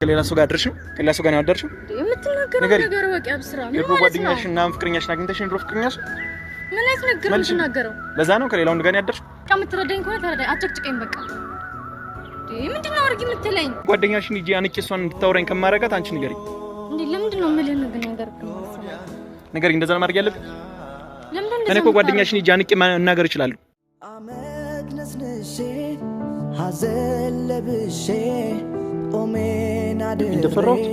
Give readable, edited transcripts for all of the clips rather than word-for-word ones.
ከሌላ ሰው ጋር አደርሽም? ከሌላ ሰው ጋር ነው አደርሽም? የምትናገረው ነገር ወቂ አብስራ ነው። የድሮ ጓደኛሽ እና ፍቅረኛሽ አግኝተሽ የድሮ ፍቅረኛሽ ምን አይነት ነገር ነው የምትናገረው? ለዛ ነው ከሌላ ወንድ ጋር ያደርሽ? ከምትረዳኝ ከሆነ ተረዳኝ፣ አጨቅጭቀኝ በቃ። ምንድነው አርጊ የምትለኝ? ጓደኛሽን ሂጂ አንቄ እሷን እንድታወራኝ ከማረጋት አንቺ ንገሪኝ። እንዴ ለምንድን ነው የምልህ ነገር ንገሪኝ። እንደዛ ነው ማድረግ ያለብኝ? ለምንድን እኔ እኮ ጓደኛሽን ሂጂ አንቄ መናገር እችላለሁ። አመድነስነሽ ሐዘን ለብሼ እንደፈራሁት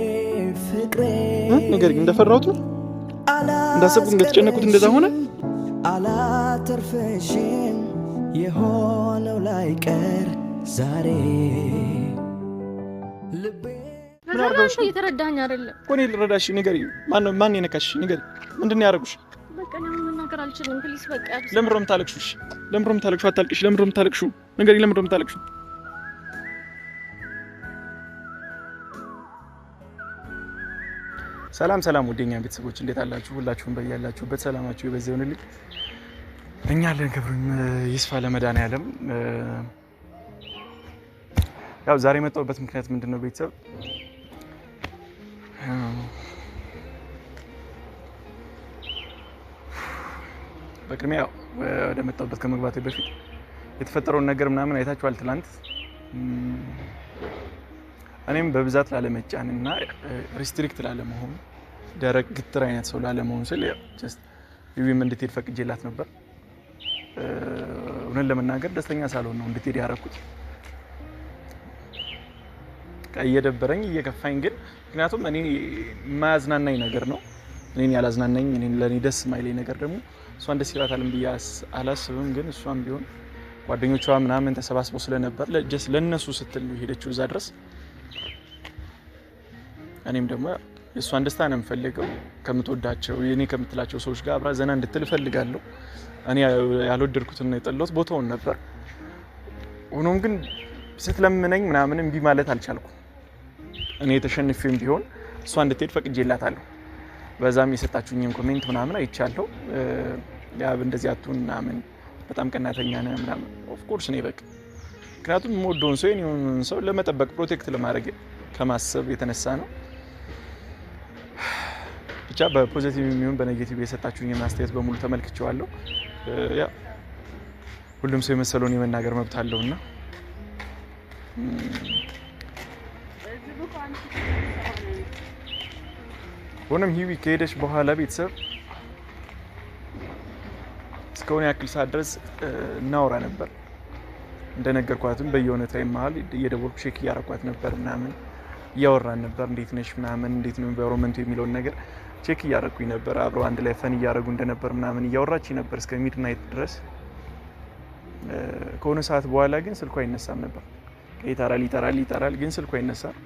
ንገሪኝ። እንደፈራሁት ነው እንዳሰብኩት እንደተጨነኩት እንደዛ ሆነ። አላተርፈሽም የሆነው ላይ ቀር ዛሬ ልቤ ምን አርገውሽ? እየተረዳኸኝ አይደለም እኮ እኔ ልረዳሽ። ንገሪኝ። ማን የነካሽ? ንገሪኝ። ምንድን ነው ያደረጉሽ? በቃ ለምን መናገር አልችልም። ፕሊስ በቃ ለምን ነው የምታለቅሺው? ለምን ነው የምታለቅሺው? አታልቅሽ። ለምን ነው የምታለቅሺው? ንገሪኝ። ለምን ነው የምታለቅሺው? ሰላም ወደኛ ቤተሰቦች እንዴት አላችሁ? ሁላችሁም በያላችሁበት ሰላማችሁ ይበዛ ይሁንልኝ። እኛ አለን ክብሩን ይስፋ ለመድኃኒዓለም። ያው ዛሬ የመጣሁበት ምክንያት ምንድነው? ቤተሰብ በቅድሚያ ወደ መጣሁበት ከመግባቴ በፊት የተፈጠረውን ነገር ምናምን አይታችኋል ትላንት። እኔም በብዛት ላለመጫን እና ሪስትሪክት ላለመሆን ደረቅ ግትር አይነት ሰው ላለመሆን ስል ጀስት ዩዊም እንድትሄድ ፈቅጄላት ነበር። እውነት ለመናገር ደስተኛ ሳልሆን ነው እንድትሄድ ያደረኩት። እየደበረኝ እየከፋኝ ግን ምክንያቱም እኔ የማያዝናናኝ ነገር ነው። እኔን ያላዝናናኝ ለእኔ ደስ የማይለኝ ነገር ደግሞ እሷን ደስ ይላታልን ብዬ አላስብም። ግን እሷም ቢሆን ጓደኞቿ ምናምን ተሰባስበው ስለነበር ጀስት ለእነሱ ስትል ነው የሄደችው እዛ ድረስ። እኔም ደግሞ የእሷን ደስታ ነው የምፈልገው። ከምትወዳቸው የኔ ከምትላቸው ሰዎች ጋር አብራ ዘና እንድትል እፈልጋለሁ። እኔ ያልወደድኩትና የጠላሁት ቦታውን ነበር። ሆኖም ግን ስትለምነኝ ምናምን እምቢ ማለት አልቻልኩም። እኔ ተሸንፌም ቢሆን እሷ እንድትሄድ ፈቅጄላታለሁ። በዛም የሰጣችሁኝን ኮሜንት ምናምን አይቻለሁ። ያ እንደዚህ አትሁን ምናምን በጣም ቀናተኛ ነህ ምናምን። ኦፍ ኮርስ እኔ በቃ ምክንያቱም የምወደውን ሰው የኔውን ሰው ለመጠበቅ ፕሮቴክት ለማድረግ ከማሰብ የተነሳ ነው። ብቻ በፖዚቲቭ የሚሆን በኔጌቲቭ የሰጣችሁኝን አስተያየት በሙሉ ተመልክቼዋለሁ። ያ ሁሉም ሰው የመሰለውን የመናገር መብት አለውና ሆነም ሂዊ ከሄደች በኋላ ቤተሰብ እስከሆነ ያክል ሰዓት ድረስ እናወራ ነበር። እንደነገርኳትም በየእውነታዊ መሀል እየደወልኩ ቼክ እያረኳት ነበር ምናምን እያወራን ነበር። እንዴት ነሽ ምናምን እንዴት ነው ኢንቫይሮንመንቱ የሚለውን ነገር ቼክ እያረኩኝ ነበር። አብረው አንድ ላይ ፈን እያረጉ እንደነበር ምናምን እያወራች ነበር እስከ ሚድናይት ድረስ። ከሆነ ሰዓት በኋላ ግን ስልኳ አይነሳም ነበር። ይጠራል ግን ስልኳ አይነሳም።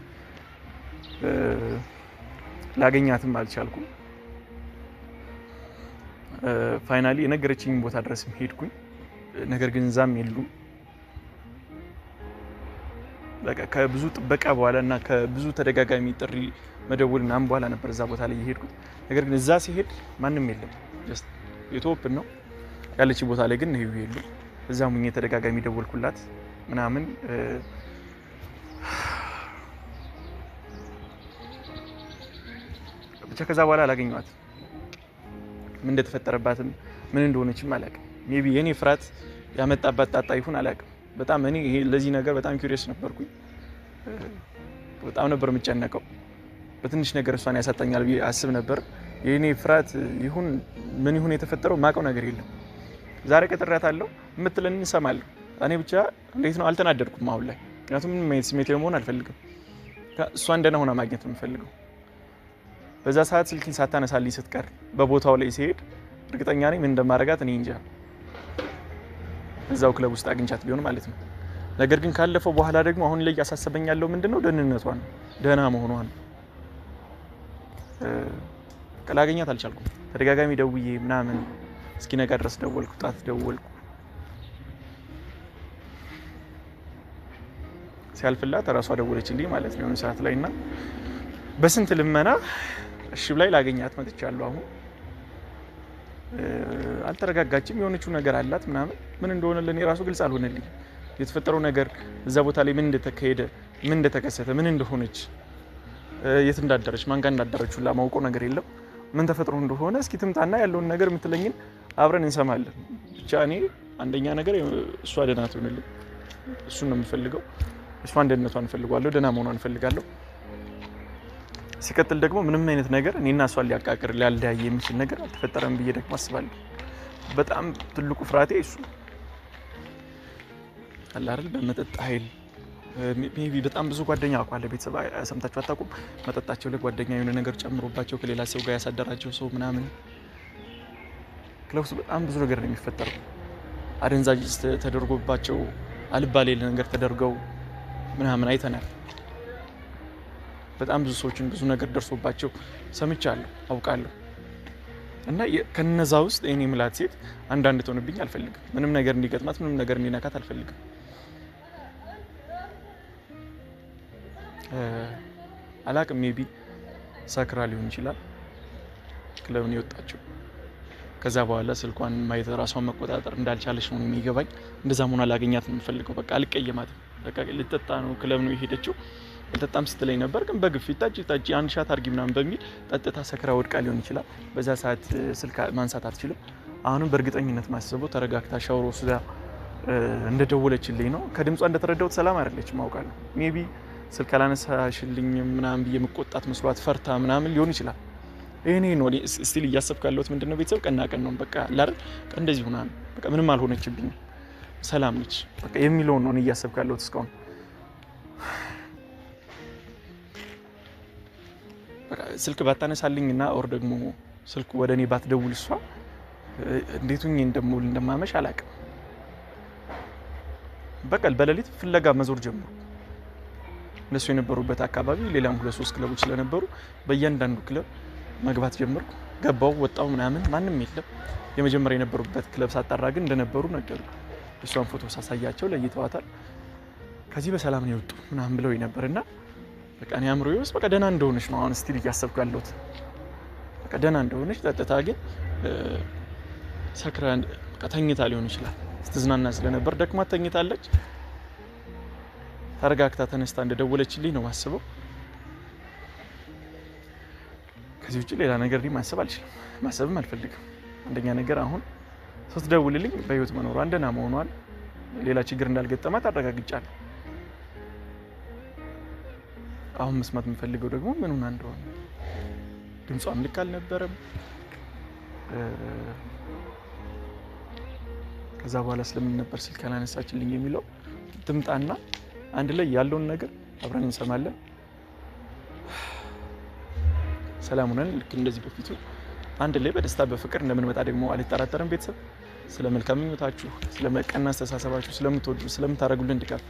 ላገኛትም አልቻልኩም። ፋይናሊ የነገረችኝ ቦታ ድረስ ሄድኩኝ። ነገር ግን እዛም የሉም። በቃ ከብዙ ጥበቃ በኋላ እና ከብዙ ተደጋጋሚ ጥሪ መደወል ምናምን በኋላ ነበር እዛ ቦታ ላይ የሄድኩት። ነገር ግን እዛ ሲሄድ ማንም የለም። ጀስት የቶፕን ነው ያለች ቦታ ላይ ግን ነው የሉ። እዛም ሁኜ ተደጋጋሚ ደወልኩላት ምናምን ብቻ ከዛ በኋላ አላገኘኋትም። ምን እንደተፈጠረባትም ምን እንደሆነችም አላውቅም። ሜቢ የኔ ፍርሃት ያመጣባት ጣጣ ይሁን አላውቅም። በጣም እኔ ለዚህ ነገር በጣም ኩሪየስ ነበርኩኝ። በጣም ነበር የምጨነቀው። በትንሽ ነገር እሷን ያሳጣኛል ብዬ አስብ ነበር። የኔ ፍርሃት ይሁን ምን ይሁን የተፈጠረው ማውቀው ነገር የለም። ዛሬ ቀጥሬያታለሁ የምትለን እንሰማለሁ። እኔ ብቻ እንዴት ነው አልተናደድኩም አሁን ላይ። ምክንያቱም ምንም ስሜት መሆን አልፈልግም። እሷ እንደና ሆና ማግኘት ነው የምፈልገው። በዛ ሰዓት ስልኪን ሳታነሳልኝ ስትቀር በቦታው ላይ ሲሄድ እርግጠኛ ነኝ ምን እንደማደርጋት እኔ እንጃ። እዛው ክለብ ውስጥ አግኝቻት ቢሆን ማለት ነው። ነገር ግን ካለፈው በኋላ ደግሞ አሁን ላይ ያሳሰበኝ ያለው ምንድነው ደህንነቷ ነው፣ ደህና መሆኗ ነው። ላገኛት አልቻልኩም። ተደጋጋሚ ደውዬ ምናምን እስኪነጋ ድረስ ደወልኩ፣ ጣት ደወልኩ። ሲያልፍላት እራሷ ደወለችልኝ ማለት ነው የሆነ ሰዓት ላይ እና በስንት ልመና እሺ ብላይ ላገኛት መጥቻለሁ። አሁን አልተረጋጋችም። የሆነችው ነገር አላት ምናምን ምን እንደሆነ ለኔ ራሱ ግልጽ አልሆነልኝ። የተፈጠረው ነገር እዛ ቦታ ላይ ምን እንደተካሄደ ምን እንደተከሰተ ምን እንደሆነች የት እንዳደረች ማን ጋር እንዳደረች ሁላ ማውቀው ነገር የለም። ምን ተፈጥሮ እንደሆነ እስኪ ትምጣና ያለውን ነገር የምትለኝን አብረን እንሰማለን። ብቻ እኔ አንደኛ ነገር እሷ ደህና ትሆንልኝ፣ እሱን ነው የምፈልገው። እሷን ደህንነቷን እፈልጋለሁ፣ ደህና መሆኗን እፈልጋለሁ። ሲቀጥል ደግሞ ምንም አይነት ነገር እኔና እሷን ሊያቃቅር ሊያለያይ የሚችል ነገር አልተፈጠረም ብዬ ደግሞ አስባለሁ። በጣም ትልቁ ፍርሃቴ እሱ አለ አይደል፣ በመጠጥ ኃይል ሜቢ በጣም ብዙ ጓደኛ አውቃለሁ። ቤተሰብ ሰምታችሁ አታውቁም? መጠጣቸው ላይ ጓደኛ የሆነ ነገር ጨምሮባቸው ከሌላ ሰው ጋር ያሳደራቸው ሰው ምናምን ክለብ ውስጥ በጣም ብዙ ነገር ነው የሚፈጠረው። አደንዛዥ ተደርጎባቸው አልባሌ ነገር ተደርገው ምናምን አይተናል። በጣም ብዙ ሰዎችን ብዙ ነገር ደርሶባቸው ሰምቻለሁ፣ አውቃለሁ። እና ከነዛ ውስጥ እኔ ምላት ሴት አንዳንድ ትሆንብኝ አልፈልግም። ምንም ነገር እንዲገጥማት፣ ምንም ነገር እንዲነካት አልፈልግም። አላቅም ሜቢ ሰክራ ሊሆን ይችላል ክለብን የወጣችው። ከዛ በኋላ ስልኳን ማየት ራሷን መቆጣጠር እንዳልቻለች ነው የሚገባኝ። እንደዛ መሆኗ ላገኛት ነው የምፈልገው። በቃ አልቀየማትም። በቃ ልጠጣ ነው ክለብ ነው የሄደችው። ልጠጣም ስትለኝ ነበር፣ ግን በግፊት ታጭ አንድ ሻት አርጊ ምናምን በሚል ጠጥታ ሰክራ ወድቃ ሊሆን ይችላል። በዛ ሰዓት ስልክ ማንሳት አትችልም። አሁንም በእርግጠኝነት ማስበው ተረጋግታ ሻወር ወስዳ እንደደወለችልኝ ነው። ከድምጿ እንደተረዳሁት ሰላም አይደለችም አውቃለሁ። ሜቢ ስልክ አላነሳሽልኝም ምናምን ብዬ መቆጣት መስሏት ፈርታ ምናምን ሊሆን ይችላል። ይሄኔ ነው ስቲል እያሰብኩ ያለሁት። ምንድነው ቤተሰብ ቀና ቀን ነው በቃ አይደል፣ እንደዚህ ሆና ነው በቃ ምንም አልሆነችብኝ፣ ሰላም ነች በቃ የሚለውን ነው እያሰብኩ ያለሁት እስካሁን። በቃ ስልክ ባታነሳልኝና ኦር ደግሞ ስልኩ ወደ እኔ ባትደውል እሷ እንዴት ሆኜ እንደምውል እንደማመሽ አላውቅም። በቃ በሌሊት ፍለጋ መዞር ጀምሩ። እነሱ የነበሩበት አካባቢ ሌላም 2-3 ክለቦች ስለነበሩ በእያንዳንዱ ክለብ መግባት ጀመርኩ። ገባው ወጣው ምናምን ማንም የለም። የመጀመሪያ የነበሩበት ክለብ ሳጣራ ግን እንደነበሩ ነገሩ። እሷን ፎቶ ሳሳያቸው ለይተዋታል። ከዚህ በሰላም ነው የወጡ ምናምን ብለው ነበርና በቃ እኔ አእምሮዬ ውስጥ በቃ ደህና እንደሆነች ነው አሁን ስቲል እያሰብኩ ያለሁት። በቃ ደህና እንደሆነች ጠጥታ ግን ሰክራ በቃ ተኝታ ሊሆን ይችላል። ስትዝናና ስለነበር ደክማ ተኝታለች። ተረጋግታ ተነስታ እንደደወለችልኝ ነው ማስበው። ከዚህ ውጭ ሌላ ነገር ማሰብ አልችልም፣ ማሰብም አልፈልግም። አንደኛ ነገር አሁን ስትደውልልኝ በህይወት መኖሯን ደህና መሆኗን ሌላ ችግር እንዳልገጠማት አረጋግጫለሁ። አሁን መስማት የምፈልገው ደግሞ ምን ሆና እንደሆነ። ድምጿም ልክ አልነበረም። ከዛ በኋላ ስለምን ነበር ስልክ አላነሳችልኝ የሚለው ትምጣና አንድ ላይ ያለውን ነገር አብረን እንሰማለን። ሰላም ሆነን ልክ እንደዚህ በፊቱ አንድ ላይ በደስታ በፍቅር እንደምንመጣ ደግሞ አልጠራጠርም። ቤተሰብ ስለ መልካም ምኞታችሁ፣ ስለ መቀና አስተሳሰባችሁ፣ ስለምትወዱ ስለምታደርጉልን ድጋፍ፣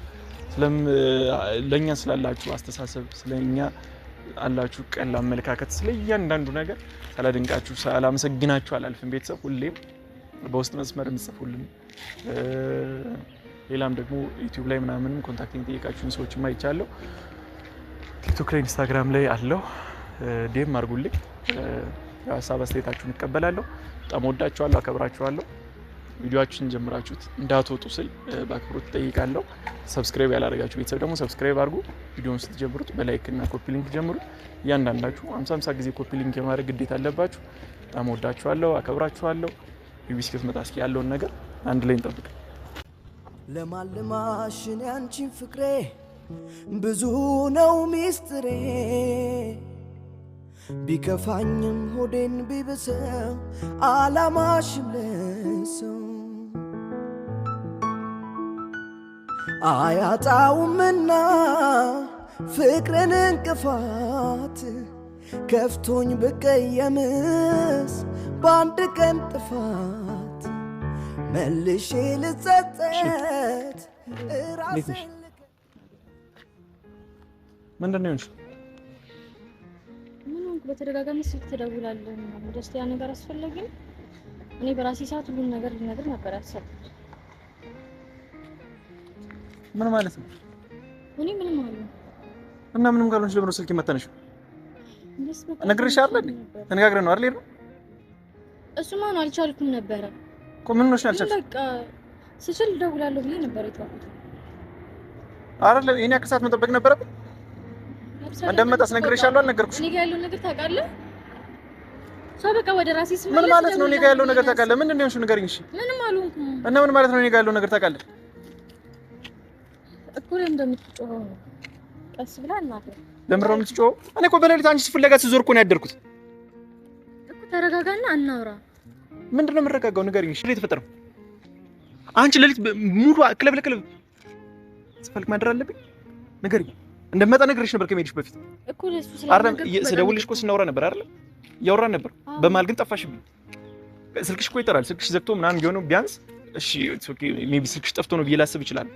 ለእኛ ስላላችሁ አስተሳሰብ፣ ስለኛ አላችሁ ቀን አመለካከት፣ ስለ እያንዳንዱ ነገር ሳላደንቃችሁ ሳላመሰግናችሁ አላልፍም። ቤተሰብ ሁሌም በውስጥ መስመር የምጽፉልን ሌላም ደግሞ ዩቲዩብ ላይ ምናምን ኮንታክቲንግ ጠይቃችሁን ሰዎች አይቻለሁ። ቲክቶክ ላይ ኢንስታግራም ላይ አለው። ዴም አድርጉልኝ። ሀሳብ አስተያየታችሁን እቀበላለሁ። በጣም ወዳችኋለሁ፣ አከብራችኋለሁ። ቪዲዮአችሁን ጀምራችሁት እንዳትወጡ ስል በአክብሮት ጠይቃለሁ። ሰብስክራይብ ያላደረጋችሁ ቤተሰብ ደግሞ ሰብስክራይብ አድርጉ። ቪዲዮውን ስትጀምሩት በላይክ እና ኮፒ ሊንክ ጀምሩት። እያንዳንዳችሁ 50 ጊዜ ኮፒ ሊንክ የማድረግ ግዴታ አለባችሁ። በጣም ወዳችኋለሁ፣ አከብራችኋለሁ። ቢቢሲ ከተመጣ እስኪ ያለውን ነገር አንድ ላይ እንጠብቅ። ለማልማሽን ያንቺን ፍቅሬ ብዙ ነው ሚስጥሬ ቢከፋኝም ሆዴን ቢብሰው አላማሽም ለሰው አያጣውምና ፍቅርን እንቅፋት ከፍቶኝ ብቀየምስ በአንድ ቀን ጥፋት መልሼ ልጸጸት ራሴን ምንድን ነው በተደጋጋሚ ስልክ ትደውላለህ ነው ደስታ ያ ነገር አስፈላጊ ነው። እኔ በራሴ ሰዓት ሁሉን ነገር ልነግር ነበር ያሰብኩት። ምን ማለት ነው? እኔ ምንም ማለት እና ምንም ካልሆንሽ ለምን ስልክ መጣነሽ? ነግሬሻለሁ እንዴ? ተነጋግረን ነው አይደል? እሱማ ነው አልቻልኩም ነበር እኮ። ምን ነው አልቻልሽ? በቃ ስችል እደውላለሁ ብዬ ነበር የተባልኩት። አይደል? እኔ አከሳት መጠበቅ ነበረብኝ። እንደምመጣ አስነግሬሻለሁ አልነገርኩሽ? እኔ ጋር ያለው ነገር ታውቃለህ? ሰው በቃ ወደ ራሴ ስመለስ ምን ማለት ነው? እኔ ጋር ያለው ነገር ታውቃለህ? ምንድን ነው የሆንሽው? ንገሪኝ። እሺ ምንም አልሆንኩም። እና ምን ማለት ነው? እኔ ጋር ያለው ነገር ታውቃለህ እኮ እንደምትጮኸው ነው። ቀስ ብላ እናትህ ለምን ነው የምትጮኸው? እኔ እኮ በሌሊት አንቺ ፍለጋ ስዞር እኮ ነው ያደርኩት እኮ። ተረጋጋና አናውራ። ምንድን ነው የምረጋጋው? ንገሪኝ። እሺ የተፈጠረው አንቺ ሌሊት ሙሉ ክለብ ለክለብ ስፈልግ ማድረግ አለብኝ? ንገሪኝ። እንደምመጣ ነግሬሽ ነበር ከመሄድሽ በፊት እኮ። ለሱ ስለነገርኩ ስደውልሽ እኮ ስናወራ ነበር አይደል? እያወራን ነበር። በመሀል ግን ጠፋሽብኝ። ስልክሽ እኮ ይጠራል። ስልክሽ ዘግቶ ምናምን ቢሆነው ቢያንስ እሺ ኦኬ ሜቢ ስልክሽ ጠፍቶ ነው ብዬ ላስብ ይችላል።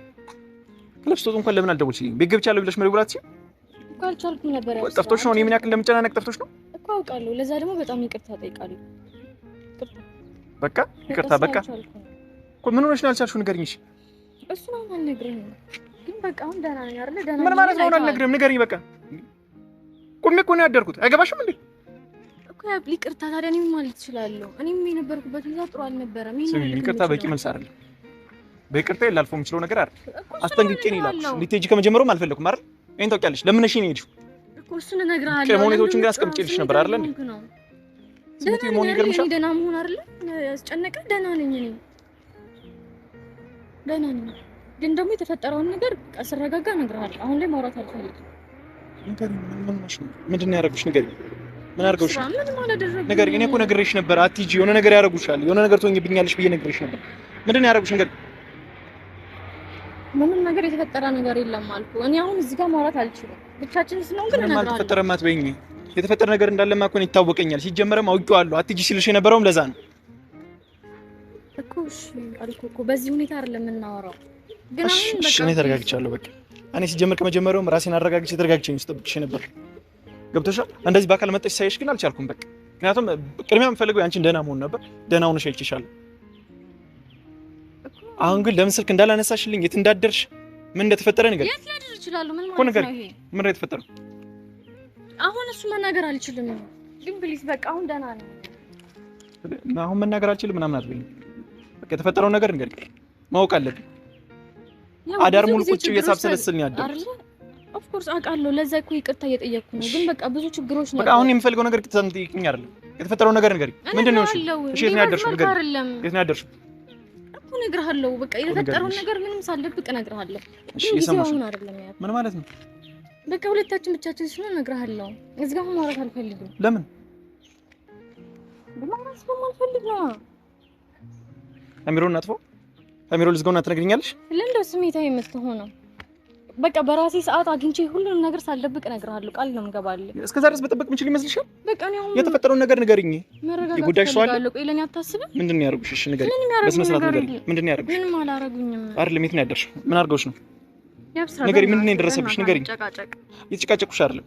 ክለብ ስትወጡ እንኳን ለምን አልደወልሽልኝም? ቤት ገብቻለሁ ብለሽ መደወል አትችይም እኮ። አልቻልኩም ነበር። ያው ጠፍቶሽ ነው። እኔ ምን ያክል እንደምጨናነቅ ጠፍቶሽ ነው እኮ አውቃለሁ። ለዛ ደግሞ በጣም ይቅርታ ጠይቃለሁ። በቃ ይቅርታ በቃ እኮ። ምን ሆነሽ ነው ያልቻልሽው? ንገሪኝ። እሺ እሱ ነው አልነግርህም፣ ግን በቃ አሁን ደህና ነኝ አይደል? ደህና ምን ማለት ነው አልነግርህም? ንገሪኝ በቃ። ቁሜ እኮ ነው ያደርኩት። አይገባሽም እንዴ እኮ? ያ ይቅርታ ታዲያ እኔ ምን ማለት እችላለሁ? እኔም የነበርኩበት ሁኔታ ጥሩ አልነበረም። ይቅርታ በቂ መልስ አይደለም። በይቅርታ ላልፎ የምችለው ነገር አይደል? አስጠንቅቄ ነው የላኩሽ። ልትሄጂ ከመጀመሩም አልፈለኩም አይደል? ይሄን ታውቂያለሽ። ለምን ነሽ ነው የሄድሽው እኮ? እሱን እነግርሃለሁ። ከሞኔቶችን ግን አስቀምጬልሽ ነበር አይደል እንዴ? ስንት ሞኔ ይገርምሻል። ደህና መሆን አይደል ያስጨነቀ? ደህና ነኝ እኔ ደህና ነኝ። ግን ደግሞ የተፈጠረውን ነገር ስረጋጋ እነግርሃለሁ። አሁን ላይ ማውራት አልፈልግም። ምንድን ነው ያደረጉሽ? ንገሪኝ። ምን አድርገውሽ? ምን ማለት ነው? ንገሪኝ። እኔ እኮ ነግሬሽ ነበር አትሂጂ፣ የሆነ ነገር ያደርጉሻል፣ የሆነ ነገር ትሆኝብኛለሽ ብዬ ነግሬሽ ነበር። ምንድን ነው ያደረጉሽ? ንገሪኝ። ምንም ነገር የተፈጠረ ነገር የለም አልኩህ። እኔ አሁን እዚህ ጋር ማውራት አልችልም። ብቻችን ስለሆነ ግን እነግርሃለሁ። አልተፈጠረም አትበይኝ። የተፈጠረ ነገር እንዳለማ እኮ ይታወቀኛል። ሲጀመርም አውቄዋለሁ። አትሂጂ ሲልሽ የነበረውም ለዛ ነው እኮ። እሺ አልኩህ እኮ በዚህ ሁኔታ አይደለም የምናወራው። ግን አሁን በቃ እኔ ተረጋግቻለሁ። በቃ እኔ ሲጀመር ከመጀመሪያውም ራሴን አረጋግቼ ተረጋግቼ ነው ስጠብቅሽ ነበር። ገብቶሻል? እንደዚህ በአካል መጥተሽ ሳይሽ ግን አልቻልኩም። በቃ ምክንያቱም ቅድሚያ የምፈልገው ያንቺን ደህና መሆን ነበር። ደህና ሆነሽ አይቼሻለሁ። አሁን ግን ለምን ስልክ እንዳላነሳሽልኝ፣ የት እንዳደርሽ፣ ምን እንደተፈጠረ ንገሪኝ። የት ላድር እችላለሁ? ምን ማለት ነው ይሄ? ምን ነው የተፈጠረው? አሁን እሱ መናገር አልችልም። ግን ፕሊዝ በቃ አሁን ደህና ነኝ። አሁን መናገር አልችልም ምናምን አትበይኝ። በቃ የተፈጠረው ነገር ንገሪኝ። ማወቅ አለብኝ። አዳር ሙሉ ቁጭ ብዬ ሳብሰለስል ነው ያደረኩት። ኦፍ ኮርስ አውቃለሁ። ለዛ እኮ ይቅርታ እየጠየቅኩ ነው። ግን በቃ ብዙ ችግሮች ነው። በቃ አሁን የምፈልገው ነገር ትጠይቅኝ አይደለም። የተፈጠረው ነገር ንገሪኝ። ምንድን ነው? እሺ የት ነው ያደርሽው? ንገሪኝ። የት ነው ያደርሽው? እኮ እነግርሃለሁ። በቃ የተፈጠረው ነገር ምንም ሳልደብቅ እነግርሃለሁ። እሺ የሰማሽ አይደለም ያ ምን ማለት ነው? በቃ ሁለታችን ብቻችን ስለሆነ እነግርሃለሁ። እዚህ ጋር ማውራት አልፈልግም። ለምን? በማውራት ስለማልፈልግ ነው። አሚሮን አጥፎ አሚሮ ልዝጋውና ትነግሪኛለሽ? ለምን ስሜታዊ የምትሆነው? በቃ በራሴ ሰዓት አግኝቼ ሁሉንም ነገር ሳልደብቅ እነግርሃለሁ። ቃል ነው የምገባልህ። እስከዛ ድረስ በጠበቅ ምንችል ይመስልሻል? በቃ ነው የተፈጠረውን ነገር ንገሪኝ። ጉዳይሽ ሰው አለ። ቆይ ለኔ አታስብም? ምንድን ነው ያደረጉሽ? እሺ ንገሪኝ። በስነ ስርዓት ንገሪኝ። ምንድን ነው ያደረጉሽ? ምንም አላረጉኝም። አይደለም የት ነው ያደርሽው? ምን አድርገውሽ ነው? ንገሪኝ። ምንድን ነው የደረሰብሽ? ንገሪኝ። የተጨቃጨቁሽ አይደለም።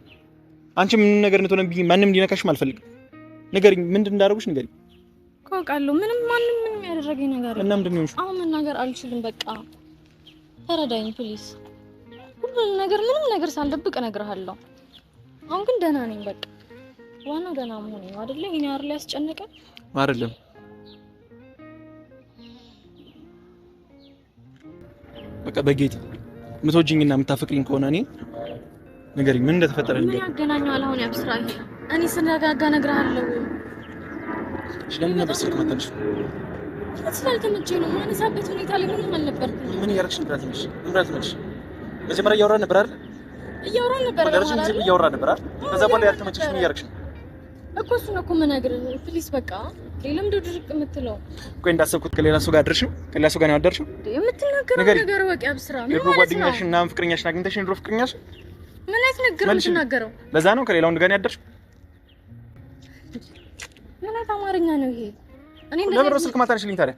አንቺ ምን ነገር እንደሆነብኝ ማንም እንዲነካሽም አልፈልግም። ንገሪኝ። ምንድን እንዳደረጉሽ ንገሪኝ። አውቃለሁ። ማንም ያደረገኝ ነገር እና ምንድን ነው? አሁን መናገር አልችልም። በቃ ተረዳኝ ፕሊዝ። ሁሉንም ነገር ምንም ነገር ሳልደብቅ እነግርሃለሁ። አሁን ግን ደህና ነኝ። በቃ ዋናው ደህና መሆኔ ነው አይደለ? ይሄን ያር ላይ ያስጨነቀ አይደለም። በቃ በጌታ የምትወጂኝና የምታፈቅሪኝ ከሆነ እኔ ንገሪኝ። ምን እንደተፈጠረ ንገሪኝ። ምን ያገናኘዋል አሁን ያብስራ? ይሄ እኔ ስነጋጋ እነግርሃለሁ። ስለምን ነበር ስልክ ማታነሽ? ስላልተመቸኝ ነው። ማነሳበት ሁኔታ ላይ ምንም አልነበርኩም። ምን እያደረግሽ ነበር? አትመጭ እንብራትመጭ መጀመሪያ እያወራን ነበር አይደል? እያወራን ነበር ማለት ነው። እያወራን ነበር አይደል? ከዛ በኋላ ያልተመቸሽ ምን እያደረግሽ ነው? እኮ እሱን እኮ የምነግርህ ፕሊዝ። በቃ ለምንድን ነው ድርቅ የምትለው? ቆይ እንዳሰብኩት ከሌላ ሰው ጋር አደርሽው? ከሌላ ሰው ጋር ነው ያደርሽው? የምትናገረው ነገር ወቂ አብስራ ምን ማለት ነው? ጓደኛሽ እና ፍቅረኛሽ አግኝተሽ ነው? ፍቅረኛሽ ምን አይነት ነገር ነው የምትናገረው? ለዛ ነው ከሌላ ወንድ ጋር ነው ያደርሽው? ምን አይነት አማርኛ ነው ይሄ? እኔ ለምን ስልክ ማታነሽልኝ ታዲያ?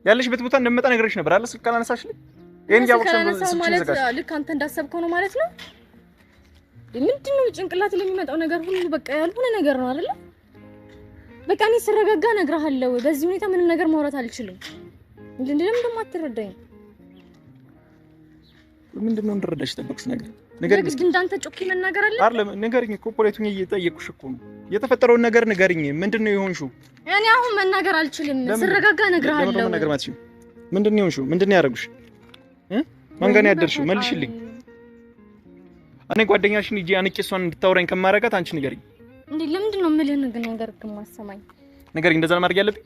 ያለሽበት ቦታ እንደምመጣ ነግሬሽ ነበር አይደል? ስልክ ካላነሳሽልኝ ይሄን ያወቅሽ ነው ማለት ልክ አንተ እንዳሰብከው ነው ማለት ነው። ምንድነው ጭንቅላት ለሚመጣው ነገር ሁሉ በቃ ያልሆነ ነገር ነው አይደል? በቃ እኔ ስረጋጋ እነግርሃለሁ። በዚህ ሁኔታ ምንም ነገር ማውራት አልችልም። ለምን እንደማትረዳኝ? ምንድነው እንድረዳሽ ጠበቅሽ ነገር ንገሪኝ። እስኪ እንዳንተ ጮኬ መናገር አለ አይደለም? ንገሪኝ እኮ ፖለቲካኝ እየጠየቅኩሽ እኮ ነው። የተፈጠረውን ነገር ንገሪኝ። ምንድነው የሆንሽው? እኔ አሁን መናገር አልችልም። ስረጋጋ እነግርሃለሁ። ለምን ነገር ማለት ነው? ምንድነው የሆንሽው? ምንድነው ያደረጉሽ? ማን ጋር ነው ያደርሽው? መልሽልኝ። እኔ ጓደኛሽን ሂጂ አንቄ እሷን እንድታወራኝ ከማረጋት አንቺ ንገሪኝ እንዴ ለምንድን ነው የምልህ ነገር ግን ማሰማኝ ንገሪኝ እንደዛ ማድረግ ያለብኝ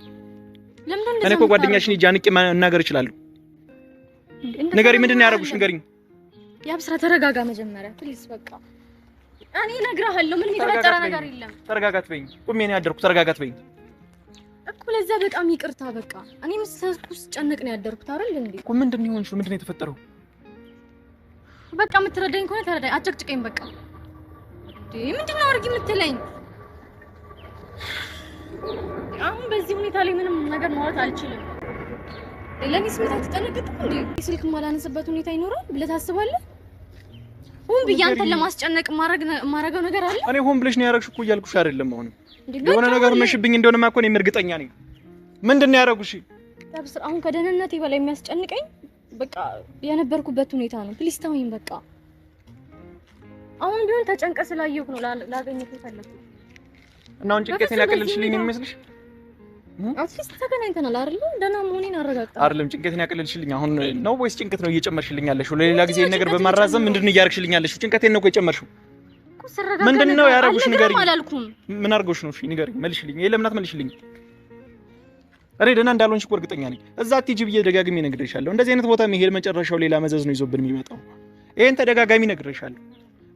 ለምንድን ነው እኔ እኮ ጓደኛሽን ሂጂ አንቄ መናገር እችላለሁ ንገሪኝ ምንድን ነው ያደረጉሽ ንገሪኝ ያብስራ ተረጋጋ መጀመሪያ ፕሊስ በቃ እኔ እነግርሃለሁ ምን የተፈጠረ ነገር የለም ተረጋጋት በይኝ ቁሜ ነው ያደርኩት ተረጋጋት በይኝ እኮ ለዛ በጣም ይቅርታ በቃ እኔ ምስሰኩስ ጨነቅ ነው ያደርኩት አይደል እንዴ እኮ ምንድን ነው የሆንሽው ምንድን ነው የተፈጠረው በቃ የምትረዳኝ ከሆነ ተረዳኝ አጨቅጭቀኝ በቃ እንዴ ምንድን ነው አድርጊ የምትለኝ አሁን በዚህ ሁኔታ ላይ ምንም ነገር ማውራት አልችልም ለኔ ስሜት አትጠነቅቅም እንዴ ስልክ ማላነስበት ሁኔታ ይኖራል ብለህ ታስባለህ ሁን ብያንተን ለማስጨነቅ ማረጋው ነገር አለ እኔ ሆን ብለሽ ነው ያረግሽ እኮ እያልኩሽ አይደለም አሁን የሆነ ነገር መሽብኝ እንደሆነማ እኮ ነው እርግጠኛ ነኝ ምንድን ነው ያረጉሽ ታብስር አሁን ከደህንነቴ በላይ የሚያስጨንቀኝ በቃ የነበርኩበት ሁኔታ ነው ፕሊስ ተወኝ በቃ አሁን ቢሆን ተጨንቀ ስላየሁ ነው ላገኘት የፈለኩት እና አሁን ጭንቀቴን ያቀለልሽልኝ ነው የሚመስልሽ አትሊስት ተገናኝተናል አይደል ደህና መሆኔን አረጋግጣ አይደለም ጭንቀቴን ያቀለልሽልኝ አሁን ነው ወይስ ጭንቀት ነው እየጨመርሽልኝ ያለሽው ለሌላ ጊዜ ነገር በማራዘም ምንድነው እያረግሽልኝ ያለሽው ጭንቀቴን ነው እየጨመርሽው ምንድነው ያረጉሽ ንገሪኝ ምን አርገውሽ ነው እሺ ንገሪኝ መልሽልኝ ይሄ ለምን አትመልሽልኝ እኔ ደህና እንዳልሆንሽ እኮ እርግጠኛ ነኝ እዛ አትሂጂ ብዬ ደጋግሜ ነግሬሻለሁ እንደዚህ አይነት ቦታ መሄድ መጨረሻው ሌላ መዘዝ ነው ይዞብን የሚመጣው ይሄን ተደጋጋሚ ነግሬሻለሁ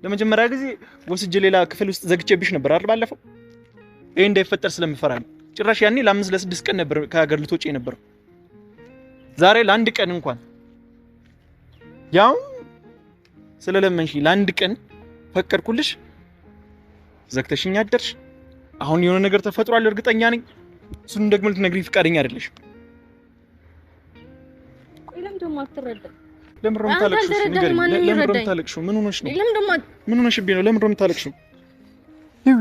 ለመጀመሪያ ጊዜ ወስጄ ሌላ ክፍል ውስጥ ዘግቼብሽ ነበር አይደል ባለፈው ይሄ እንዳይፈጠር ስለምፈራ ነው ጭራሽ ያኔ ለ5 ለ6 ቀን ነበር ከሀገር ልትወጪ ነበር ዛሬ ለአንድ ቀን እንኳን ያው ስለለመንሽ ለአንድ ቀን ፈቀድኩልሽ ዘግተሽኝ አደርሽ አሁን የሆነ ነገር ተፈጥሯል እርግጠኛ ነኝ እሱን ደግሞ ልትነግሪኝ ፍቃደኛ አይደለሽ ቆይ ለምን ደግሞ አትረዳ ለምን ነው የምታለቅሽው ንገሪኝ ለምን ነው የምታለቅሽው ምን ሆነሽ ነው ምን ሆነሽብኝ ነው ለምን ነው የምታለቅሽው ይዊ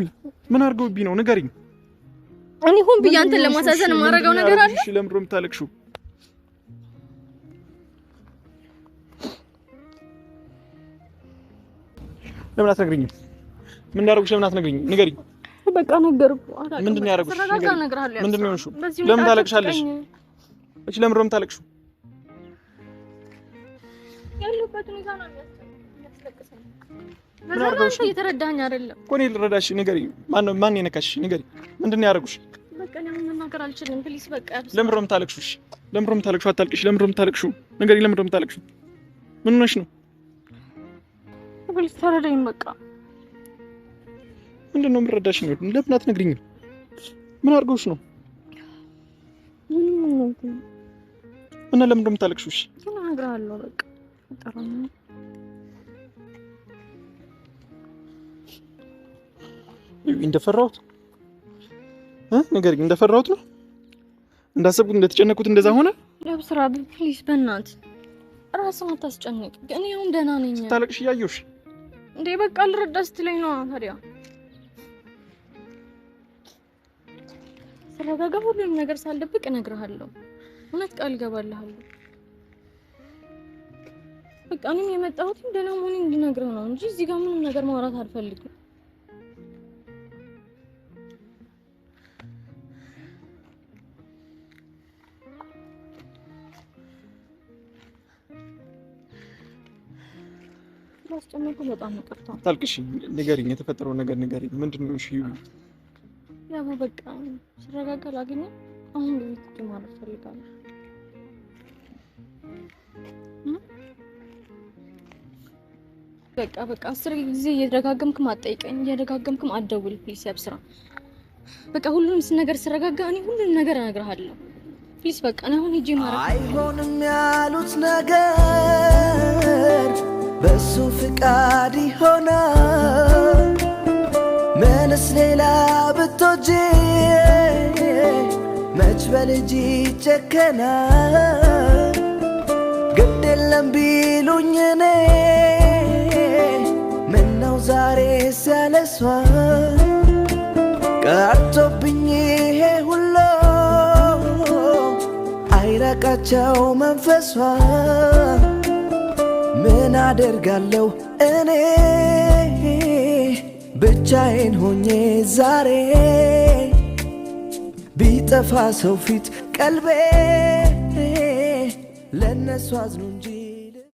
ምን አርገውብኝ ነው ንገሪኝ እኔ ሆን ብያንተን ለማሳዘን ማረጋው ነገር አለ እሺ ለምን ነው የምታለቅሽው ለምን አትነግሪኝም ምን እንዳደረጉሽ ለምን አትነግሪኝም ንገሪኝ በቃ ነገርኩ ምንድነው ያደረጉሽ ተረጋጋ እነግርሃለሁ ምንድነው የሆንሽው ለምን ታለቅሻለሽ እሺ ለምን ነው የምታለቅሽው ያለበት ሁኔታ ነው የሚያስለቅሰኝ ለዛሬ እየተረዳኸኝ አይደለም እኮ እኔ ልረዳሽ ንገሪኝ ማን የነካሽ ንገሪኝ ምንድነው ያደረጉሽ በቃ ለምን መናገር አልችልም ፕሊስ በቃ ለምን ነው የምታለቅሽው ለምን ነው የምታለቅሽው አታልቅሽ ለምን ነው የምታለቅሽው ንገሪኝ ለምን ነው የምታለቅሽው ምን ሆነሽ ነው ፕሊስ ተረዳኝ በቃ ምንድነው የምረዳሽ ነው ለምን አትነግሪኝም ምን አድርገውሽ ነው እና ለምን ነው የምታለቅሽው እሺ እነግርሃለሁ በቃ ተጠራኝ እንደፈራሁት ንገሪኝ እንደፈራሁት ነው እንዳሰብኩት እንደተጨነኩት እንደዛ ሆነ ለብስራ ፕሊስ በእናትህ ራስህን አታስጨንቅ እኔ አሁን ደህና ነኝ ስታለቅሽ እያየሁሽ እንዴ በቃ ልረዳ ስትለኝ ነው ታዲያ ስረጋጋ ሁሉንም ነገር ሳልደብቅ እነግርሃለሁ እውነት ቃል እገባልሃለሁ በቃ እኔም የመጣሁት ደህና መሆኔን እንድነግርህ ነው እንጂ እዚህ ጋር ምንም ነገር ማውራት አልፈልግም አስጨነቁ በጣም ይቅርታ ታልቅሽ ንገሪኝ የተፈጠረው ነገር ንገሪኝ ምንድነው እሺ ያው በቃ ስረጋጋ ላገኘ አሁን ቤት ማለት ፈልጋለሁ በቃ 10 ጊዜ እየደጋገምክ ማጠይቀኝ እየደጋገምክ አትደውል ፕሊስ ያብስራ በቃ ሁሉንም ነገር ስረጋጋ እኔ ሁሉንም ነገር እነግርሃለሁ ፕሊስ በቃ እኔ አሁን ሂጂ ማለት አይሆንም ያሉት ነገር በሱ ፍቃድ ይሆናል ምንስ ሌላ ብትወጂ መች በልጅ ይጨከናል ግድ የለም ቢሉኝ እኔ ምነው ዛሬ ሲያለሷ ቀርቶብኝ ይሄ ሁሉ አይራቃቸው መንፈሷ ምን አደርጋለሁ እኔ ብቻዬን ሆኜ ዛሬ ቢጠፋ ሰው ፊት ቀልቤ ለነሱ አዝኑ እንጂ